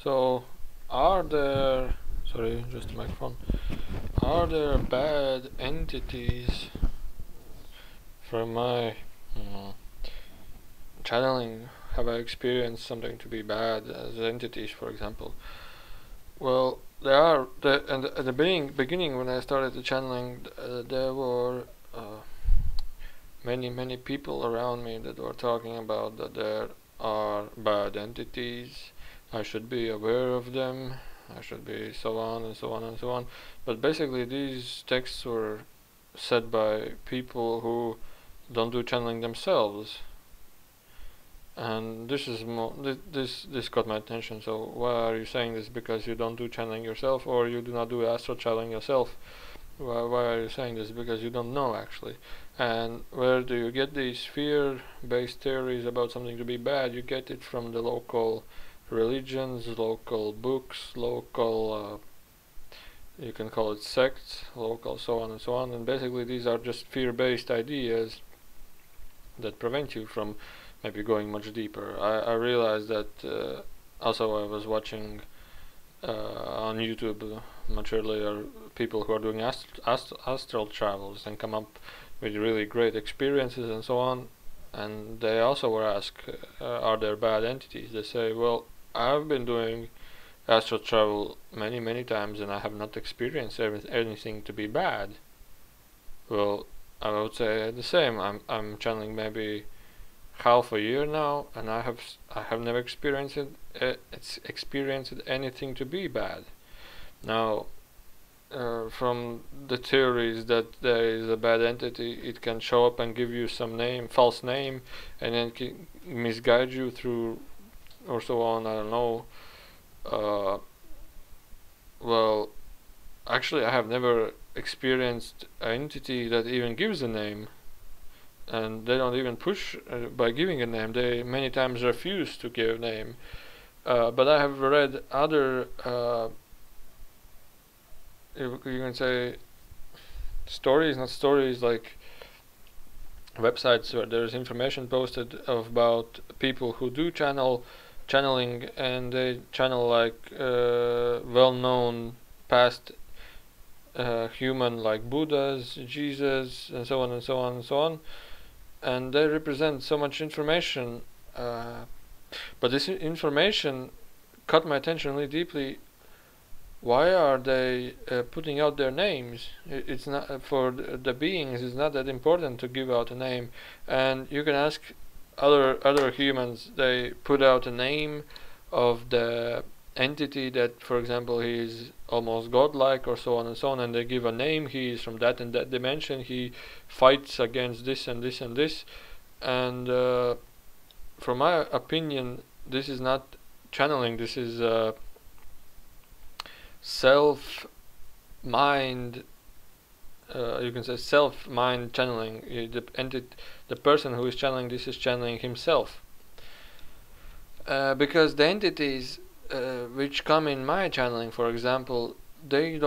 So, are there, sorry, just the microphone, are there bad entities from my channeling? Have I experienced something to be bad as entities, for example? Well, there are, and at the beginning when I started the channeling, there were many people around me that were talking about that there are bad entities. I should be aware of them. I should be so on and so on and so on. But basically, these texts were said by people who don't do channeling themselves, and this is this caught my attention. So why are you saying this? Because you don't do channeling yourself, or you do not do astral channeling yourself? Why are you saying this? Because you don't know actually. And where do you get these fear-based theories about something to be bad? You get it from the local religions, local books, local you can call it sects, local so on and so on. And basically these are just fear-based ideas that prevent you from maybe going much deeper. I realized that also I was watching on YouTube much earlier people who are doing astral travels and come up with really great experiences and so on, and they also were asked are there bad entities. They say, well, I've been doing astral travel many times and I have not experienced anything to be bad. Well, I would say the same. I'm channeling maybe half a year now, and I have never experienced anything to be bad. Now, from the theories that there is a bad entity, it can show up and give you some false name, and then misguide you through, or so on. I don't know. Well, actually, I have never experienced an entity that even gives a name, and they don't even push by giving a name. They many times refuse to give a name. But I have read other you can say stories, not stories, like websites where there's information posted about people who do channeling, and they channel like well-known past human like Buddhas, Jesus, and so on and so on and so on, and they represent so much information, but this information caught my attention really deeply. Why are they putting out their names? It's not for the beings. It's not that important to give out a name. And you can ask other humans. They put out a name of the entity that, for example, he is almost godlike or so on and so on, and they give a name. He is from that and that dimension. He fights against this and this and this. And from my opinion, this is not channeling. This is self-mind, you can say self-mind channeling. The person who is channeling this is channeling himself, because the entities which come in my channeling, for example, they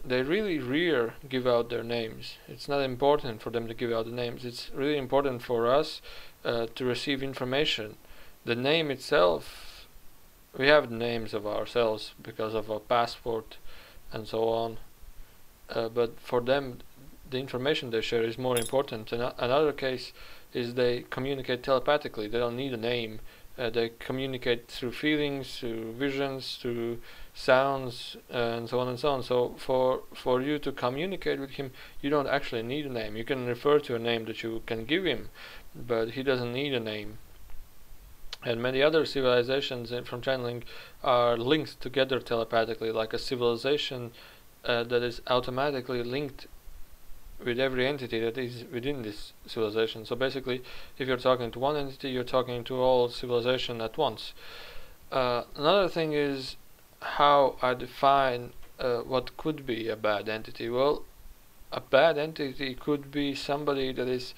really rare give out their names. It's not important for them to give out the names. It's really important for us to receive information. The name itself, we have the names of ourselves because of our passport and so on, but for them the information they share is more important. Another case is they communicate telepathically. They don't need a name. They communicate through feelings, through visions, through sounds, and so on and so on. So for you to communicate with him, you don't actually need a name. You can refer to a name that you can give him, but he doesn't need a name. And many other civilizations from channeling are linked together telepathically, like a civilization that is automatically linked with every entity that is within this civilization. So basically, if you're talking to one entity, you're talking to all civilization at once. Another thing is how I define what could be a bad entity. Well, a bad entity could be somebody that is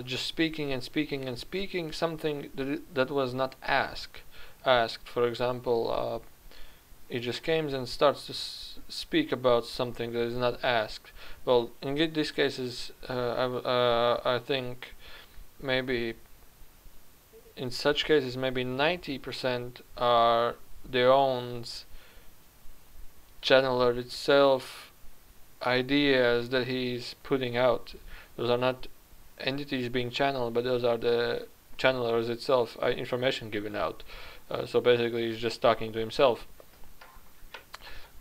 just speaking and speaking and speaking something that was not asked. For example, it just comes and starts to speak about something that is not asked. Well, in these cases, I think maybe in such cases maybe 90% are their own channeler itself ideas that he's putting out. Those are not entities being channeled, but those are the channelers itself, information given out. So basically he's just talking to himself.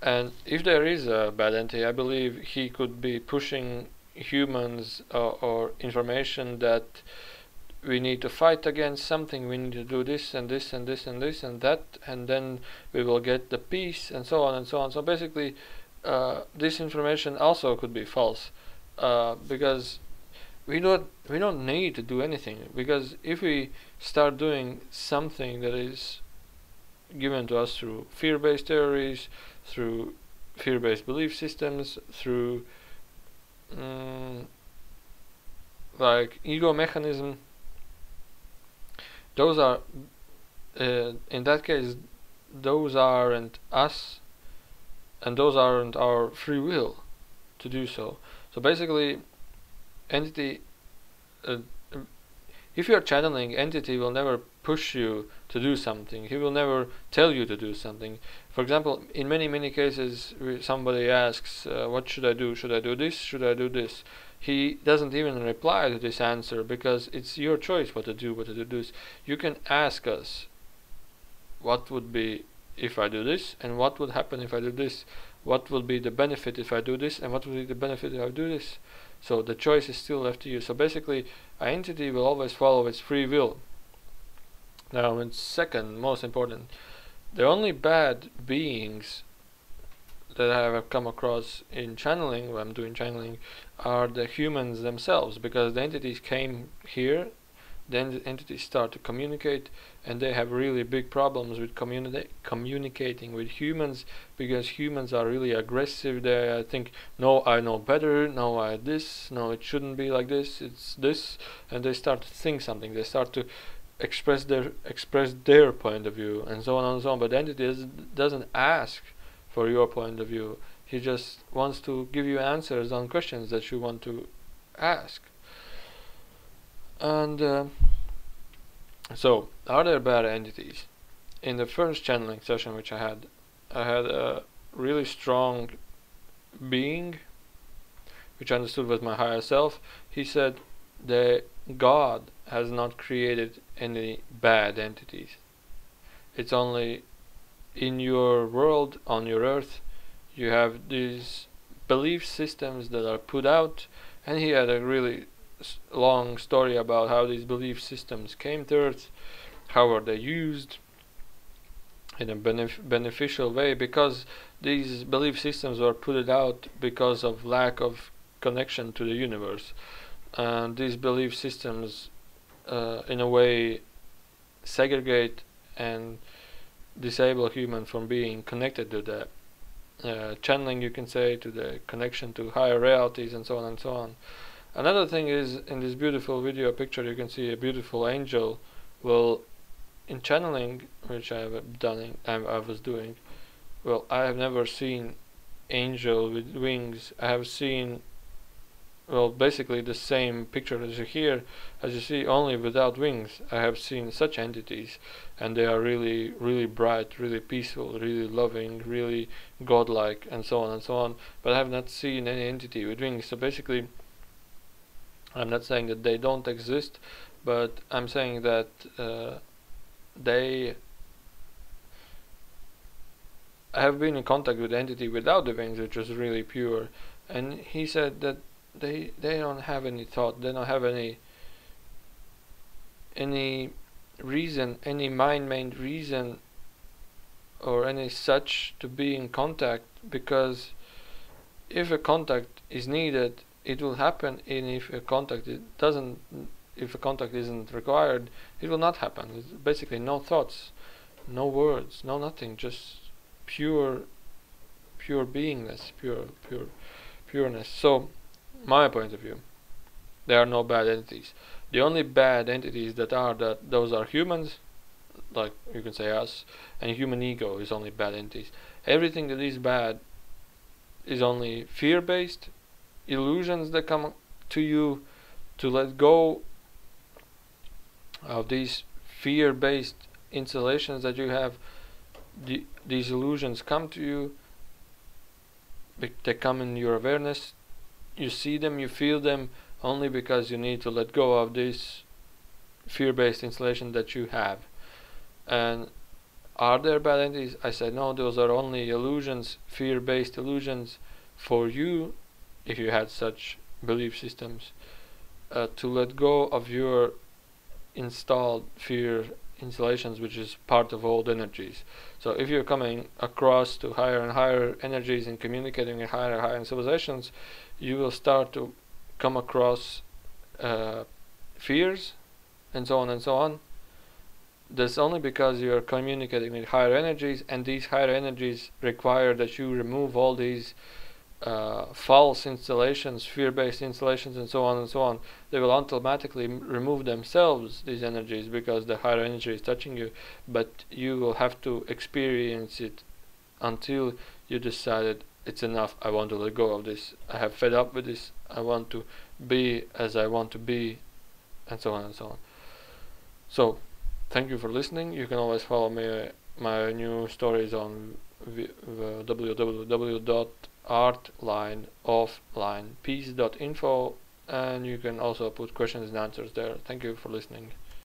And if there is a bad entity, I believe he could be pushing humans or information that we need to fight against something, we need to do this and this and this and this and that, and then we will get the peace, and so on and so on. So basically this information also could be false, because we don't need to do anything, because if we start doing something that is given to us through fear-based theories, through fear-based belief systems, through like ego mechanism, those are in that case those aren't us, and those aren't our free will to do so. So basically entity, if you're channeling, entity will never push you to do something. He will never tell you to do something. For example, in many cases somebody asks, what should I do? Should I do this? Should I do this? He doesn't even reply to this answer, because it's your choice what to do this. You can ask us, what would be if I do this, and what would happen if I do this? What will be the benefit if I do this, and what will be the benefit if I do this? So the choice is still left to you. So basically, an entity will always follow its free will. Now, and second, most important, the only bad beings that I have come across in channeling, when I'm doing channeling, are the humans themselves, because the entities came here, then the entities start to communicate, and they have really big problems with communicating with humans, because humans are really aggressive. They think, no, I know better, no, I this, no, it shouldn't be like this, it's this, and they start to think something, they start to express their point of view, and so on and so on. But the entity doesn't ask for your point of view. He just wants to give you answers on questions that you want to ask. And so, are there bad entities? In the first channeling session which I had a really strong being which I understood was my higher self. He said that God has not created any bad entities. It's only in your world, on your earth, you have these belief systems that are put out, and he had a really long story about how these belief systems came to earth, how are they used in a beneficial way, because these belief systems were put out because of lack of connection to the universe, and these belief systems in a way segregate and disable human from being connected to the channeling, you can say, to the connection to higher realities, and so on and so on. Another thing is, in this beautiful video picture you can see a beautiful angel. Well, in channeling, which I was doing, well, I have never seen angel with wings. I have seen, well, basically the same picture as you see, only without wings. I have seen such entities, and they are really, really bright, really peaceful, really loving, really godlike, and so on and so on. But I have not seen any entity with wings. So basically, I'm not saying that they don't exist, but I'm saying that I have been in contact with the entity without the wings, which was really pure, and he said that they don't have any thought, they don't have any reason, any mind-made reason or any such to be in contact, because if a contact is needed, it will happen, and if a contact isn't required, it will not happen. It's basically no thoughts, no words, no nothing, just pure beingness, pureness. So, my point of view, there are no bad entities. The only bad entities those are humans, like you can say us, and human ego is only bad entities. Everything that is bad is only fear-based illusions that come to you. To let go of these fear-based installations that you have, these illusions come to you, they come in your awareness, you see them, you feel them, only because you need to let go of this fear-based installation that you have. And are there bad entities? I said no, those are only illusions, fear-based illusions for you, if you had such belief systems, to let go of your installed fear installations, which is part of old energies. So if you're coming across to higher and higher energies and communicating with higher and higher civilizations, you will start to come across fears and so on and so on. That's only because you're communicating with higher energies, and these higher energies require that you remove all these false installations, fear-based installations, and so on and so on. They will automatically remove themselves, these energies, because the higher energy is touching you, but you will have to experience it until you decided it's enough, I want to let go of this, I have fed up with this, I want to be as I want to be, and so on and so on. So thank you for listening. You can always follow me, my new stories on www.artlineofflinepeace.info, and you can also put questions and answers there. Thank you for listening.